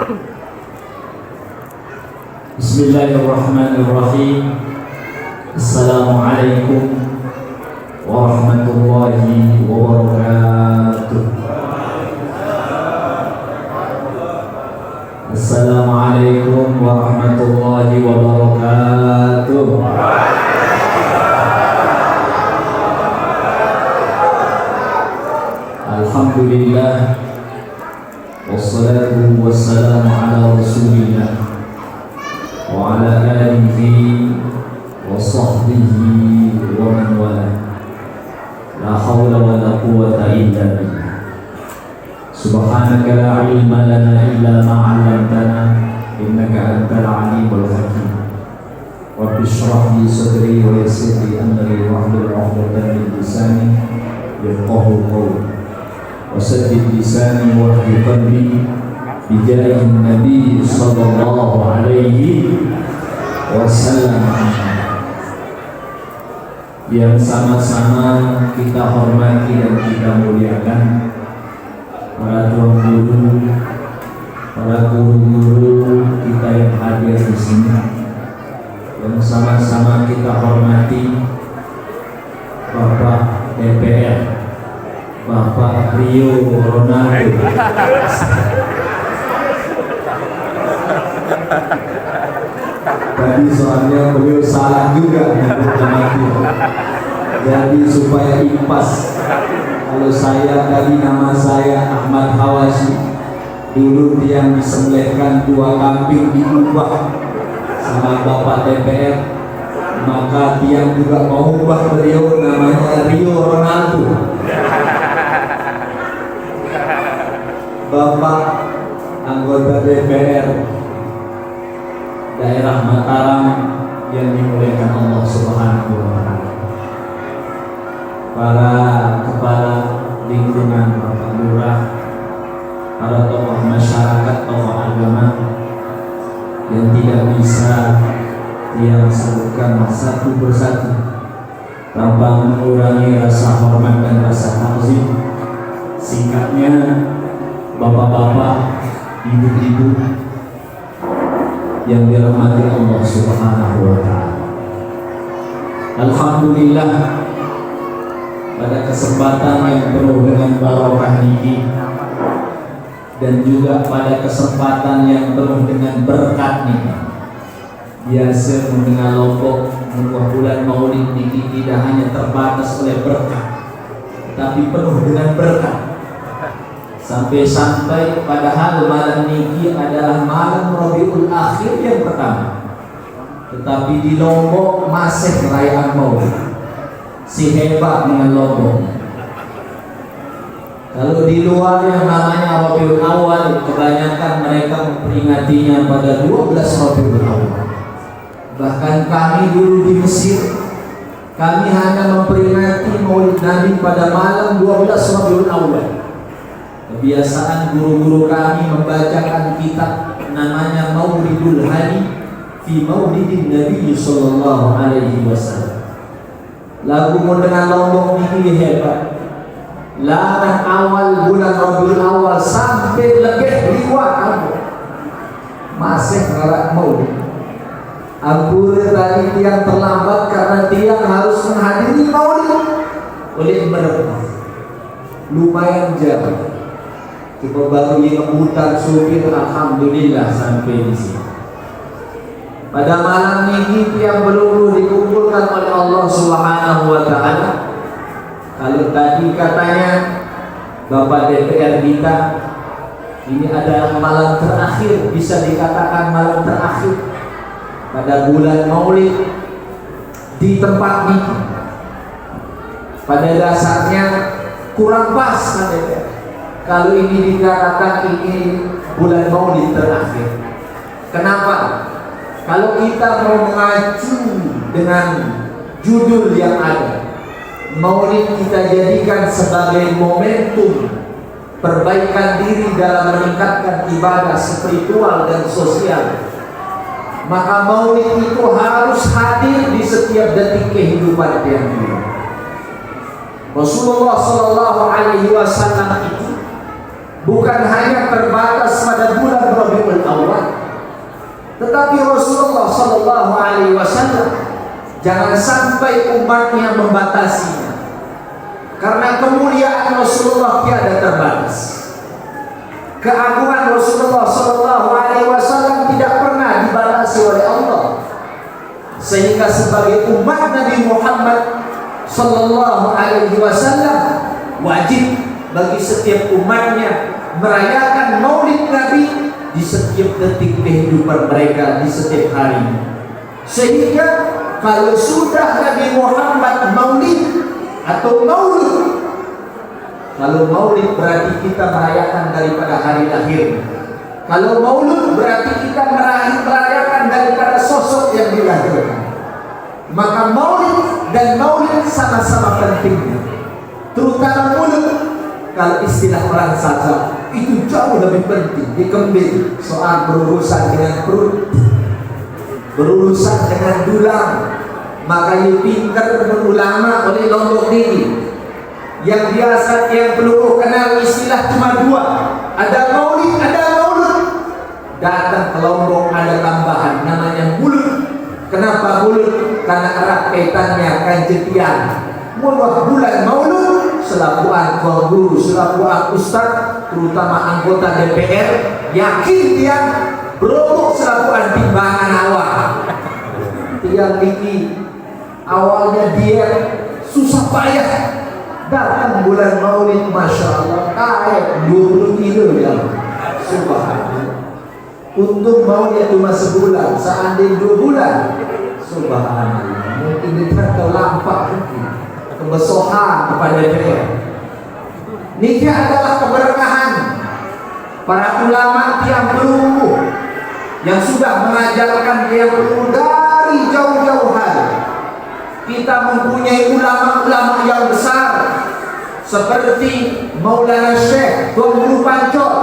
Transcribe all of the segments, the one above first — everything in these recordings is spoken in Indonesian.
Bismillahirrahmanirrahim. Assalamualaikum warahmatullahi wabarakatuh. Assalamualaikum warahmatullahi wabarakatuh. Alhamdulillah, wassalatu wassalamu ala rasulillah wa ala alihi wa sahbihi wa man wala. La hawla wa la quwwata illa billah. Subhanaka la ilma lana illa ma 'allamtana innaka antal alimul hakim. Rabbi shrah li sadri wa yassir li amri wahlul 'uqdatam min lisani yafqahu qawli wasaddid lisani wahdi qalbi bijahin nabi sallallahu alaihi wasallam. Yang sama-sama kita hormati dan kita muliakan para tuan guru, para guru-guru kita yang hadir di sini. Yang sama-sama kita hormati Bapak DPR, Bapak Rio Ronaldo. Tadi soalnya beliau salah juga jadi supaya impas. Kalau saya tadi nama saya Ahmad Hawashi, dulu yang disembelihkan 2 kambing diubah sama Bapak DPR, maka dia juga mau ubah beliau namanya Rio Ronaldo. Bapak anggota DPR daerah Mataram yang dimuliakan Allah Subhanahu wa Ta'ala, para kepala lingkungan, Bapak Lurah, para tokoh masyarakat, tokoh agama yang tidak bisa dia sebutkan satu persatu tanpa mengurangi rasa hormat dan rasa ta'zim. Singkatnya, bapak-bapak, ibu-ibu yang dirahmati Allah Subhanahu wa Ta'ala. Alhamdulillah, pada kesempatan yang penuh dengan barokah ini dan juga pada kesempatan yang penuh dengan berkat ini, biasa mendengar lombok bulan Maulid ini tidak hanya terbatas oleh berkat, tapi penuh dengan berkat. Sampai-sampai padahal malam ini adalah malam Rabiul Akhir yang pertama, tetapi di Lombok masih perayaan Maulid. Si hebat dengan Lombok. Kalau di luar yang namanya Rabiul Awal, kebanyakan mereka memperingatinya pada 12 Rabiul Awal. Bahkan kami dulu di Mesir, kami hanya memperingati Maulid Nabi pada malam 12 Rabiul Awal. Kebiasaan guru-guru kami membacakan kitab namanya Maulidul Hadi fi Maulidin Nabi sallallahu alaihi wasallam. Lagu dengan Lombok ini hebat. Larang awal bulan Rabiul Awal sampai lebih riwayat masih ngarak Maulid. Ampun tadi tiang terlambat karena tiang harus menghadiri Maulid oleh mereka. Lumayan jauh. Coba baru ngebutan supir, alhamdulillah sampai di sini. Pada malam ini yang belum dikumpulkan oleh Allah Subhanahu wa Ta'ala. Kalau tadi katanya Bapak DPR kita, ini adalah malam terakhir, bisa dikatakan malam terakhir pada bulan Maulid di tempat ini. Pada dasarnya kurang pas DPR kalau ini dikatakan ini bulan Maulid terakhir. Kenapa? Kalau kita mau mengacu dengan judul yang ada, Maulid kita jadikan sebagai momentum perbaikan diri dalam meningkatkan ibadah spiritual dan sosial, maka Maulid itu harus hadir di setiap detik kehidupan yang hidup. Rasulullah Sallallahu Alaihi Wasallam itu bukan hanya terbatas pada bulan Rabiul Rabiul Awal. Tetapi Rasulullah Sallallahu Alaihi Wasallam jangan sampai umatnya membatasinya, karena kemuliaan Rasulullah tiada terbatas. Keagungan Rasulullah Sallallahu Alaihi Wasallam tidak pernah dibatasi oleh Allah, sehingga sebagai umat Nabi Muhammad Sallallahu Alaihi Wasallam wajib bagi setiap umatnya merayakan Maulid Nabi di setiap detik kehidupan mereka, di setiap hari. Sehingga kalau sudah Nabi Muhammad Maulid atau Maulud, kalau Maulid berarti kita merayakan daripada hari lahir. Kalau Maulud berarti kita merayakan daripada sosok yang dilahirkan. Maka Maulid dan Maulid sama-sama pentingnya. Terutama Maulud, kalau istilah orang saja itu jauh lebih penting, dikembali soal berurusan dengan perut, berurusan dengan tulang. Maka you pintar berulama oleh Lombok Tinggi. Yang biasa yang perlu kenal istilah cuma dua, ada Maulid, ada Maulud. Datang ke Lombok ada tambahan namanya Mulud. Kenapa Mulud? Karena erat kaitannya kanjetian. Mulud bulan Maulud, selaku tuan guru, selaku ustaz, terutama anggota DPR, yakin dia berobok selaku timbangan awal. Yang tinggi awalnya dia susah payah, datang bulan Maulid, masya Allah, kayak 20 kilo ya, subhanallah. Untung Maulid cuma sebulan, seandainya 2 bulan, subhanallah, mungkin kita terlampak kebesohan kepada DPR. Nikah adalah keberkahan para ulama tiang berumur yang sudah mengajarkan tiang berumur dari jauh-jauh hari. Kita mempunyai ulama-ulama yang besar seperti Maulana Syekh Tuan Guru Pancor.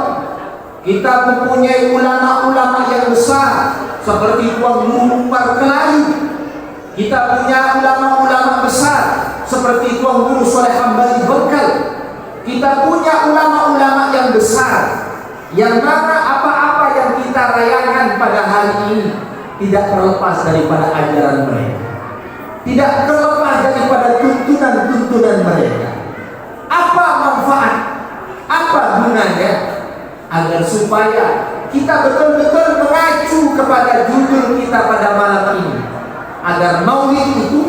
Kita mempunyai ulama-ulama yang besar seperti Tuan Guru Umar Kelayu. Kita punya ulama-ulama besar seperti Tuan Guru Soleh Hambali Bekal. Kita punya ulama-ulama yang besar, yang mana apa-apa yang kita rayakan pada hari ini tidak terlepas daripada ajaran mereka, tidak terlepas daripada tuntunan-tuntunan mereka. Apa manfaat, apa gunanya? Agar supaya kita betul-betul mengacu kepada judul kita pada malam ini, agar Maulid itu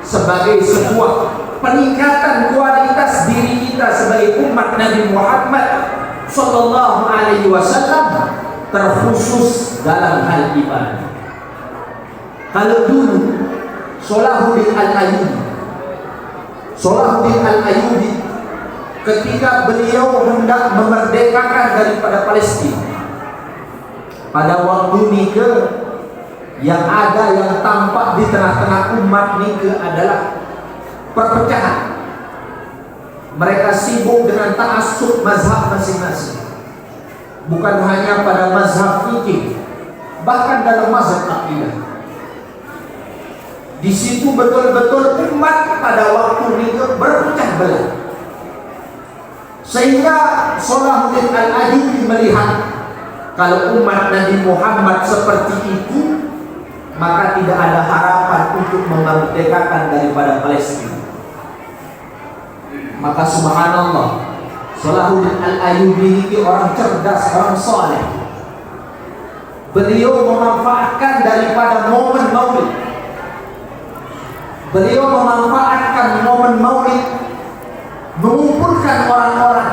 sebagai sebuah peningkatan kualitas diri kita sebagai umat Nabi Muhammad Sallallahu Alaihi Wasallam, terkhusus dalam hal ibadah. Kalau dulu Salahuddin Al-Ayyubi ketika beliau hendak memerdekakan daripada Palestina, pada waktu nike yang ada yang tampak di tengah-tengah umat nike adalah perpecahan. Mereka sibuk dengan ta'assub mazhab masing-masing, bukan hanya pada mazhab fikih, bahkan dalam mazhab akidah. Di situ betul-betul umat pada waktu itu berpecah belah, sehingga Salahuddin Al-Ayyubi melihat kalau umat Nabi Muhammad seperti itu, maka tidak ada harapan untuk memerdekakan daripada Palestina. Maka subhanallah, Salahuddin Al-Ayyubi ini orang cerdas, orang soleh. Beliau memanfaatkan daripada momen Maulid. Beliau memanfaatkan momen Maulid, mengumpulkan orang-orang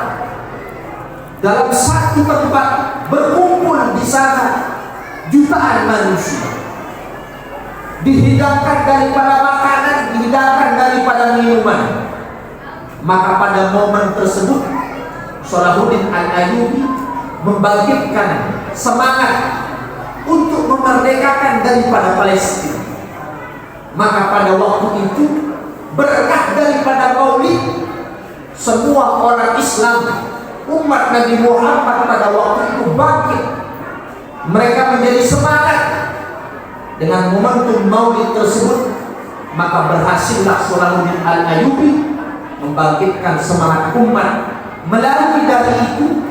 dalam satu tempat, berkumpul di sana jutaan manusia, dihidangkan daripada makanan, dihidangkan daripada minuman. Maka pada momen tersebut Salahuddin Al-Ayyubi membangkitkan semangat untuk memerdekakan daripada Palestina. Maka pada waktu itu berkah daripada Maulid, semua orang Islam, umat Nabi Muhammad pada waktu itu bangkit. Mereka menjadi semangat dengan momentum Maulid tersebut. Maka berhasillah Salahuddin Al-Ayyubi membangkitkan semangat umat. Melalui dari itu,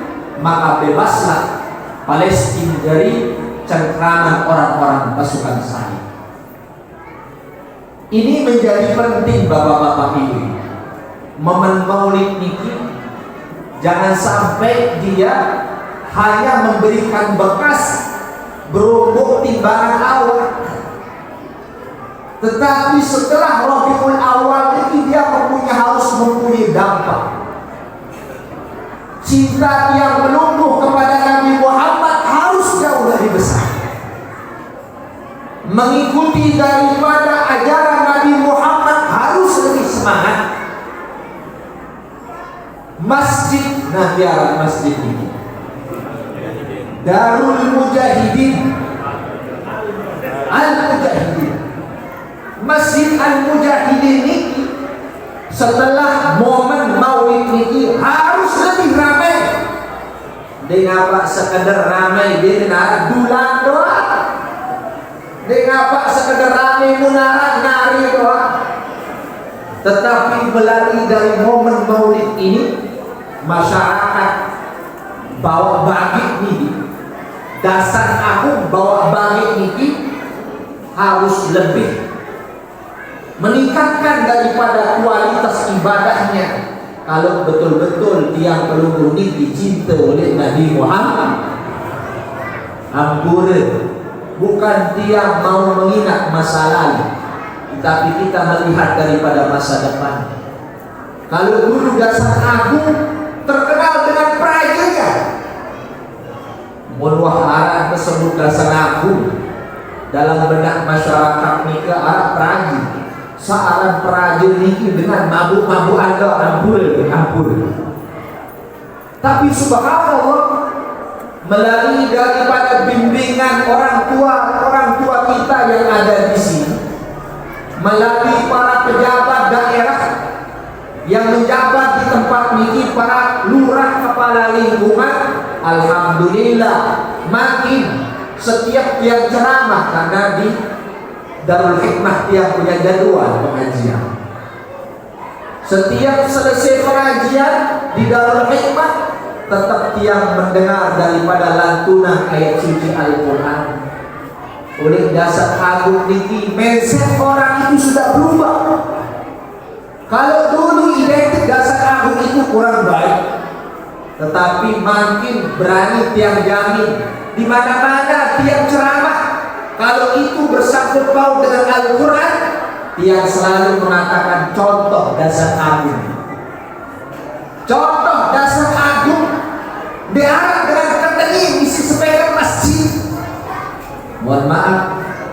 maka bebaslah Palestina dari cengkraman orang-orang pasukan Salib. Ini menjadi penting bapak-bapak ibu. Momen Maulid niki jangan sampai dia hanya memberikan bekas berubuk timbangan awal, tetapi setelah Rabiul Awal ini dia harus mempunyai dampak. Cinta yang menumbuh kepada Nabi Muhammad harus jauh lebih besar. Mengikuti daripada ajaran Nabi Muhammad harus lebih semangat. Masjid, nah biar masjid ini Darul Mujahidin Al-Mujahidin. Masjid Al-Mujahidin ini setelah momen Maulid ini harus lebih ramai. Dengan apa sekadar ramai dengan dulan doa, dengan apa sekadar ramai munara nari doa, tetapi melalui dari momen Maulid ini masyarakat bawa bagi ini, dasar aku bawa bagi ini harus lebih meningkatkan daripada kualitas ibadahnya. Kalau betul-betul tiang peluru ini dicinta oleh Nabi Muhammad, ampun, bukan dia mau mengingat masa lalu, tapi kita melihat daripada masa depan. Kalau dulu dasar agung terkenal dengan prajanya, Mulwah arah tersebut dasar agung dalam benak masyarakat ini ke arah praji. Seorang praja ini dengan mabuk-mabuk ada ampun. Tapi subhanallah, melalui daripada bimbingan orang tua kita yang ada di sini, melalui para pejabat daerah yang menjabat di tempat ini, para lurah kepala lingkungan, alhamdulillah makin setiap tiap ceramah, karena di Darul Hikmah dia punya jadwal pengajian. Setiap selesai pengajian di Darul Hikmah tetap tiang mendengar daripada lantunan ayat suci Al-Quran. Oleh dasar agung ini, mindset orang itu sudah berubah. Kalau dulu identik dasar agung itu kurang baik, tetapi makin berani tiang jamin di mana-mana tiang ceramah. Kalau itu bersangkut paut dengan Al-Quran, dia selalu mengatakan contoh dasar agung. Contoh dasar agung diarah dengan kata ini isi sepeda masjid. Mohon maaf,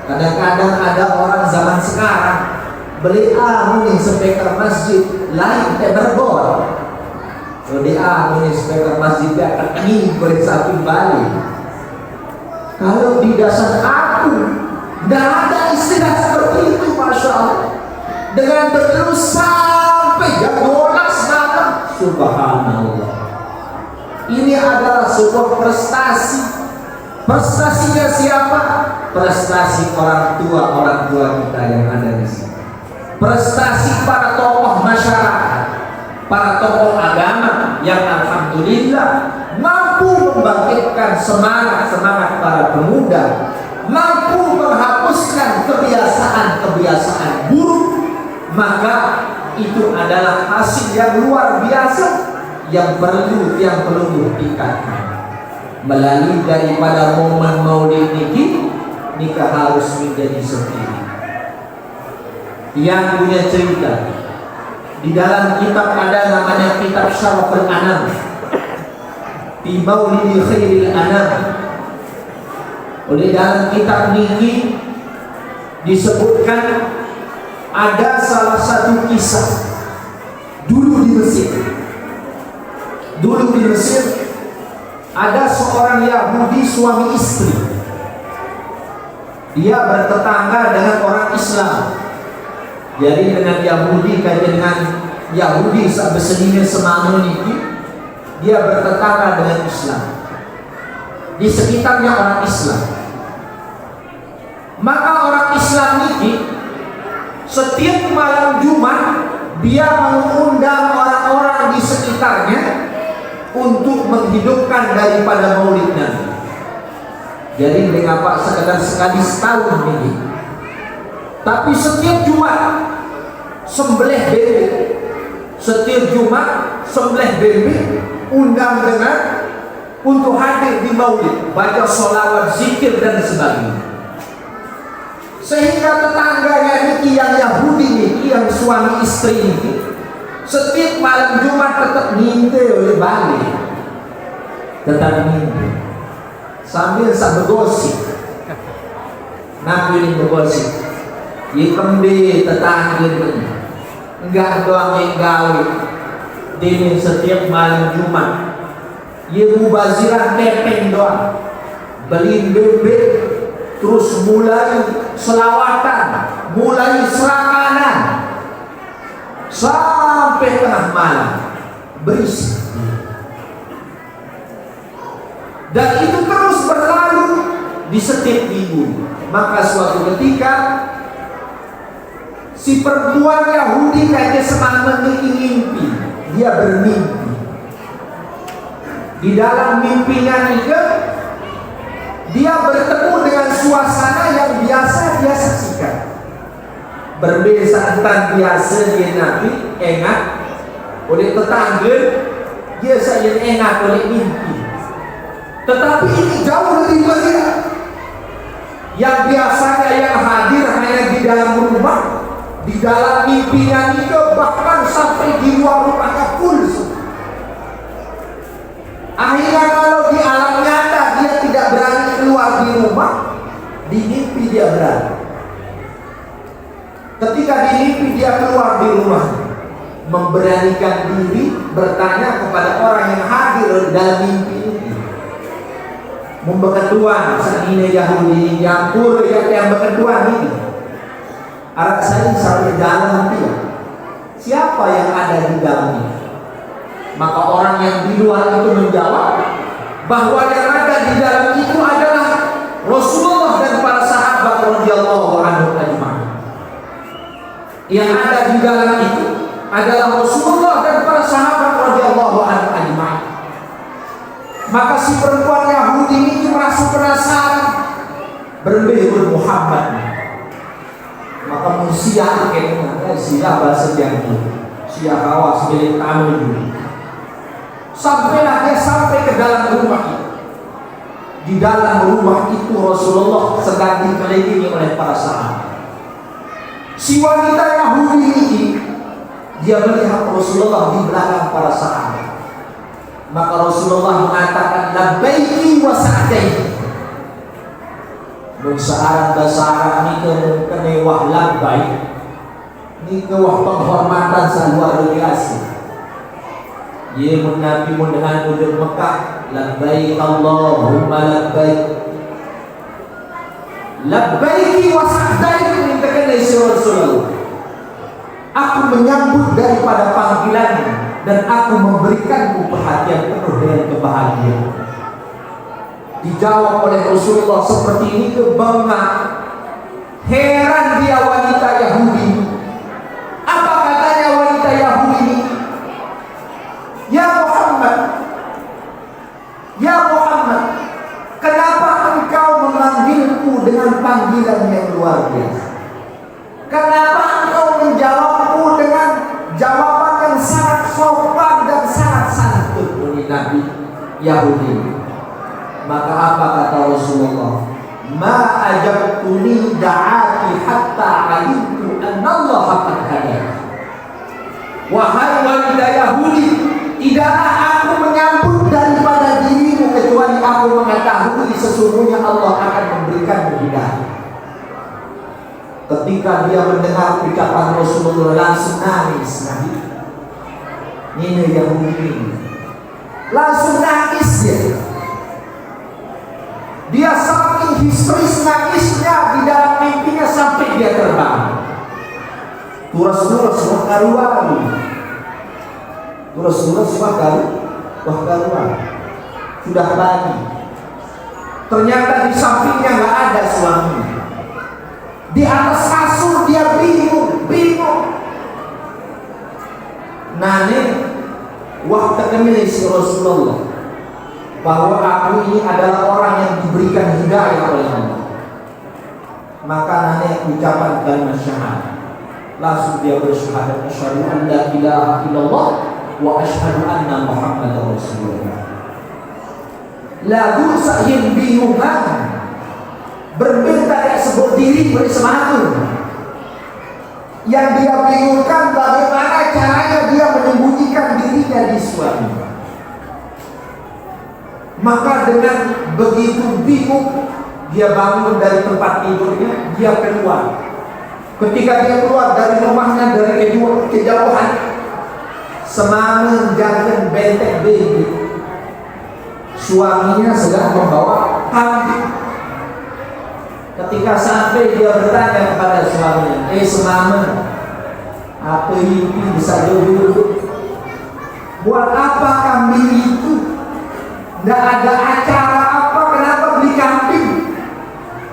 kadang-kadang ada orang zaman sekarang beli nih speaker masjid lain teberbor. Beli nih speaker masjid dia akan ini boleh samping balik. Kalau di dasar aku tidak ada istilah seperti itu, masya Allah. Dengan berterus sampai jam 12 malam, subhanallah. Ini adalah sebuah prestasi. Prestasinya siapa? Prestasi orang tua kita yang ada di sini. Prestasi para tokoh masyarakat, para tokoh agama yang alhamdulillah mampu membangkitkan semangat para pemuda, mampu menghapuskan kebiasaan buruk. Maka itu adalah hasil yang luar biasa yang perlu tingkatkan. Melalui daripada momen Maulid niki, nikah harus menjadi sendiri. Yang punya cerita di dalam kitab ada namanya kitab Syaraful Anam di Maulidi Khairil Anam. Oleh dalam kitab niki disebutkan ada salah satu kisah dulu di Mesir. Dulu di Mesir ada seorang Yahudi suami istri. Dia bertetangga dengan orang Islam. Jadi dengan Yahudi dengan Yahudi berseninya semana niki, dia bertetangga dengan Islam. Di sekitarnya orang Islam. Maka orang Islam ini setiap malam Jumat dia mengundang orang-orang di sekitarnya untuk menghidupkan daripada Maulid Nabi. Jadi mengapa sekedar sekali setahun ini. Tapi setiap Jumat sembelih bebek, setiap Jumat sembelih bebek, undang dengan untuk hadir di maulid, baca sholawat, zikir dan sebagainya. Sehingga tetangganya ini yang Yahudi ini, yang suami istri ini, setiap malam Jumat tetap nginte oleh balik, tetap nginte sambil bergosip. Nabi ini bergosip, ye kembe tetangga ini enggak doang yang gawe demi setiap malam Jumat. Ye mubaziran tepeng doang, beli bebek, terus mulai selawatan, mulai serakanan sampai tengah malam berisik. Dan itu terus berlalu di setiap minggu. Maka suatu ketika si perempuan Yahudi kayaknya semalam mimpi, dia bermimpi. Di dalam mimpinya itu dia bertemu dengan suasana yang biasa dia saksikan. Berbeda tentang biasa dia Nabi ingat oleh tetangga, dia saya ingat oleh mimpi. Tetapi ini jauh lebih berbeda. Yang biasanya yang hadir hanya di dalam rumah, di dalam mimpinya itu bahkan sampai di luar rumahnya full. Akhirnya kalau di alam nyata dia tidak berani keluar di rumah, di mimpi dia berani. Ketika di mimpi dia keluar di rumah, memberanikan diri bertanya kepada orang yang hadir dalam mimpi ini. Membeketuan ini Yahudi yang pura yang beketuan ini. Arak saya sampai dalam dia. Siapa yang ada di dalamnya? Maka orang yang di luar itu menjawab bahwa yang ada di dalam itu adalah Rasulullah dan para sahabat radhiyallahu anhum ajma'in. Yang ada di dalam itu adalah Rasulullah dan para sahabat radhiyallahu anhum ajma'in. Maka si perempuan Yahudi ini merasa penasaran, berbeda Muhammad. Maka musia akhirnya sila bahasa janji, sia kawas milik tamu dulu. Sampailah dia sampai ke dalam rumah itu. Di dalam rumah itu Rasulullah sedang dikelilingi oleh para sahabat. Si wanita Yahudi ini dia melihat Rasulullah di belakang para sahabat. Maka Rasulullah mengatakan labbaiki wa sa'daiki. Searang bahasa Arab ni kena wah labbaik. Ni ke wah penghormatan luar biasa. Ia Nabi dengan ujar Mekah, labbaik Allahumma labbaik. Labbaiki wa sa'daiki minta kena Rasulullah. Aku menyambut daripada panggilanmu dan aku memberikanmu perhatian penuh dengan kebahagiaan. Dijawab oleh Rasulullah seperti ini, kebangga. Heran dia wanita Yahudi. Apa katanya wanita Yahudi? Ya Muhammad, ya Muhammad, kenapa engkau memanggilku dengan panggilan yang luar biasa? Kenapa engkau menjawabku dengan jawaban yang sangat sopan dan sangat santun oleh Nabi Yahudi? Maka apa kata Rasulullah? Ma ajabtuni da'ati hatta alimtu annallaha qad hadani. Wahai wanita Yahudi, tidaklah aku menyambut daripada dirimu kecuali aku mengetahui sesungguhnya Allah akan memberikanmu hidayah. Ketika dia mendengar ucapan Rasulullah langsung nangis. Ini Yahudi langsung nangis dia. Dia saking histeris nangisnya di dalam mimpinya sampai dia terbang. Turas-turas wakaruan. Turas-turas wakaruan. Sudah pagi. Ternyata di sampingnya nggak ada suaminya. Di atas kasur dia bingung. Nane waktu kenal si Rasulullah bahwa aku ini adalah orang yang diberikan hidayah oleh Allah. Maka nanti ucapan kalimat syahadat, langsung dia bersyahadat asyhadu an la ilaha illallah wa asyhadu anna muhammadar rasulullah. Lagu sayin bingungan berbeda yang sebut diri bersematur. Yang dia bingungkan bagaimana caranya dia menyembunyikan dirinya di suami. Maka dengan begitu bingung, dia bangun dari tempat tidurnya, dia keluar. Ketika dia keluar dari rumahnya, dari kejauhan, semangat jangan benteng baby, suaminya sedang membawa kambing. Ketika sampai, dia bertanya kepada suaminya, semangat, apa ini bisa jauh? Buat apa kambing itu? Nggak ada acara apa, kenapa beli kambing?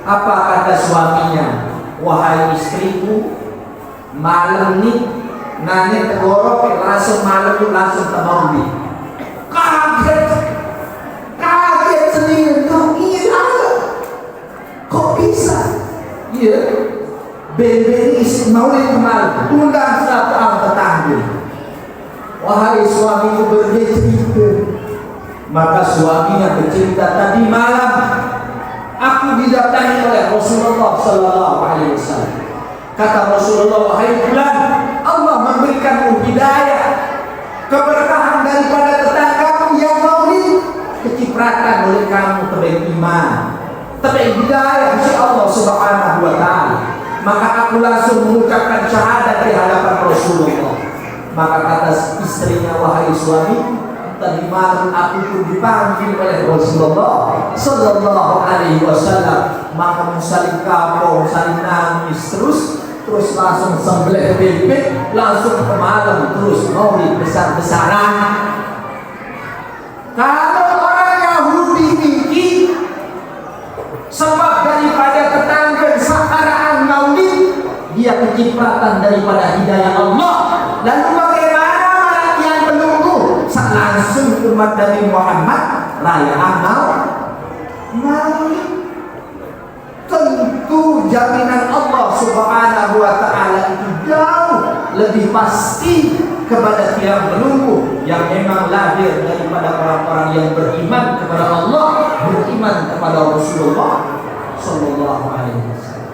Apa kata suaminya? Wahai istriku, malam nih nanya tegorok langsung malam itu langsung temui. Kaget sendiri tuh, ingin apa? Kok bisa? Iya, bebe istri maulid kemarin undang 100 orang tetangga. Wahai suamiku bercerita. Maka suaminya bercerita, tadi malam aku didatangi oleh Rasulullah Sallallahu Alaihi Wasallam. Kata Rasulullah, wahai fulan, Allah memberikanmu hidayah, keberkahan daripada tetanggamu yang maulid, kecipratan oleh kamu terbaik iman, terbaik hidayah si Allah Subhanahu Wa Taala. Maka aku langsung mengucapkan syahadat di hadapan Rasulullah. Maka kata istrinya, wahai suami, tadi malam aku pun dipanggil oleh Rasulullah Sallallahu Alaihi Wasallam. Maka saling kapok, saling nangis terus langsung sembelih bebek, langsung ke malam terus maulid besar-besaran. Kalau orang Yahudi ini sebab daripada tetangga sakaraan maulid, dia kecipratan daripada hidayah Allah. Lalu bagaimana yang menunggu? Langsung umat Nabi Muhammad rayaan maulid. Tentu jaminan Allah Subhanahu Wa Taala itu jauh lebih pasti kepada tiang menunggu yang memang lahir daripada orang-orang yang beriman kepada Allah, beriman kepada Rasulullah Sallallahu Alaihi Wasallam.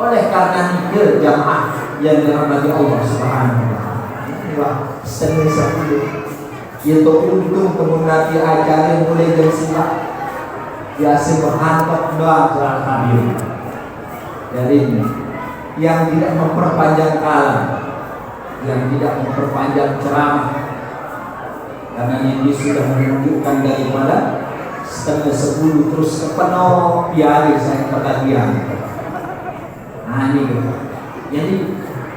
Oleh karena itu jamaah yang dirahmati Allah Subhanahu Wa Taala, setengah satu itu untung kemudian diajarin mulai dari silat biasa berhantar doa Quran Kabir. Dari yang tidak memperpanjang kalam, yang tidak memperpanjang ceramah, karena ini sudah menunjukkan daripada setengah 10 terus ke penuh biari saya perhatian. Nah ini, jadi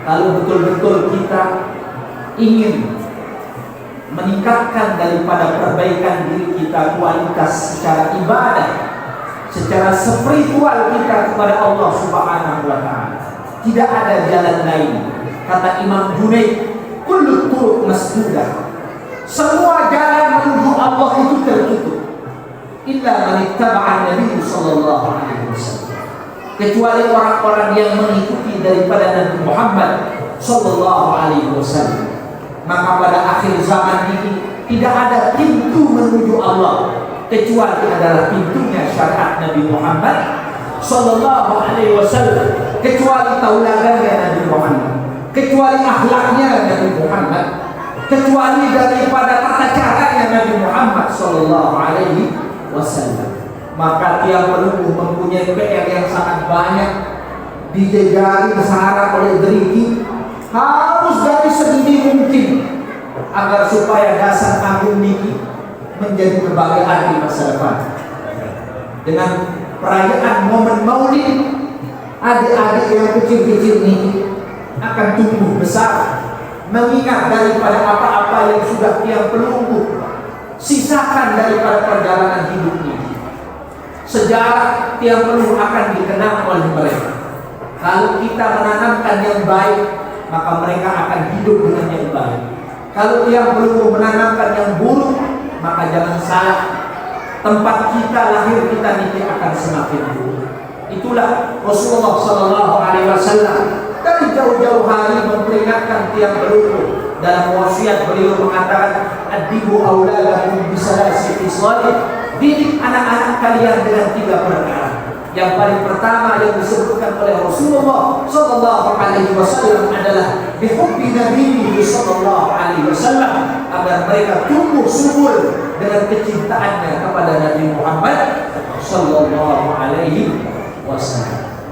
kalau betul-betul kita ingin meningkatkan daripada perbaikan diri kita, kualitas secara ibadah, secara spiritual kita kepada Allah Subhanahu Wa Taala, tidak ada jalan lain. Kata Imam Junaid, kullu turuq masdudah, semua jalan menuju Allah itu tertutup, illa man ittaba'a Nabi sallallahu alaihi wasallam, kecuali orang-orang yang mengikuti daripada Nabi Muhammad sallallahu alaihi wasallam. Maka pada akhir zaman ini tidak ada pintu menuju Allah kecuali adalah pintunya syariat Nabi Muhammad Sallallahu Alaihi Wasallam, kecuali tauladannya Nabi Muhammad, kecuali akhlaknya Nabi Muhammad, kecuali daripada tata caranya Nabi Muhammad Sallallahu Alaihi Wasallam. Maka dia perlu mempunyai PR yang sangat banyak, dijejari sehara oleh deriki, harus dari sedini mungkin agar supaya dasar agung ini menjadi kebahagiaan di masa depan. Dengan perayaan momen maulid, adik-adik yang kecil-kecil ini akan tumbuh besar, mengingat daripada apa-apa yang sudah dia pelunggu sisakan daripada perjalanan hidup ini. Sejarah tiang peluh akan dikenang oleh mereka. Kalau kita menanamkan yang baik, maka mereka akan hidup dengan yang baik. Kalau tiang peluh menanamkan yang buruk, maka jangan salah, tempat kita lahir kita nanti akan semakin buruk. Itulah Rasulullah Sallallahu Alaihi Wasallam dari jauh-jauh hari memperingatkan tiap berumur. Dalam wasiat beliau mengatakan, adibu auladakum bisalasi khisal, didik anak-anak kalian dengan 3 perkara. Yang paling pertama yang disebutkan oleh Rasulullah Sallallahu Alaihi Wasallam adalah bihubbi Nabi Sallallahu Alaihi Wasallam, agar mereka tumbuh subur dengan kecintaannya kepada Nabi Muhammad Sallallahu Alaihi Wasallam.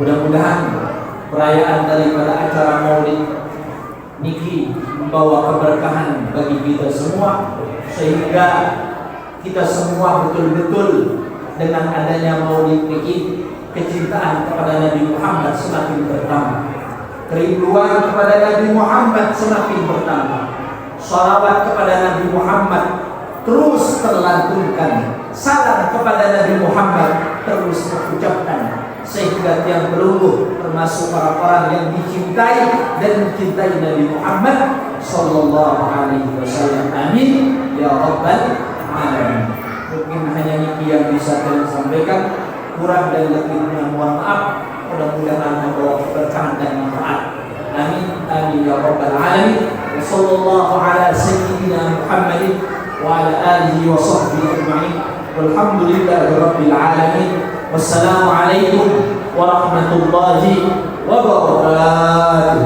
Mudah-mudahan perayaan daripada acara Maulid niki membawa keberkahan bagi kita semua, sehingga kita semua betul-betul dengan adanya Maulid niki kecintaan kepada Nabi Muhammad semakin bertambah, kerinduan kepada Nabi Muhammad semakin bertambah, shalawat kepada Nabi Muhammad terus terlantunkan, salam kepada Nabi Muhammad terus terucapkan, sehingga tiang berungguh termasuk orang-orang yang dicintai dan mencintai Nabi Muhammad Sallallahu Alaihi Wasallam. Amin ya rabbal alamin. Mungkin hanya ini yang bisa saya sampaikan, kurang dan lebihnya mohon maaf. Mudah-mudahan membawa keberkahan dan manfaat. Amin amin ya rabbal alamin. Wassallallahu ala sayyidina Muhammadin wa ala alihi wa sahbihi ajma'in. Walhamdulillahi rabbil alamin. Wassalamualaikum warahmatullahi wabarakatuh.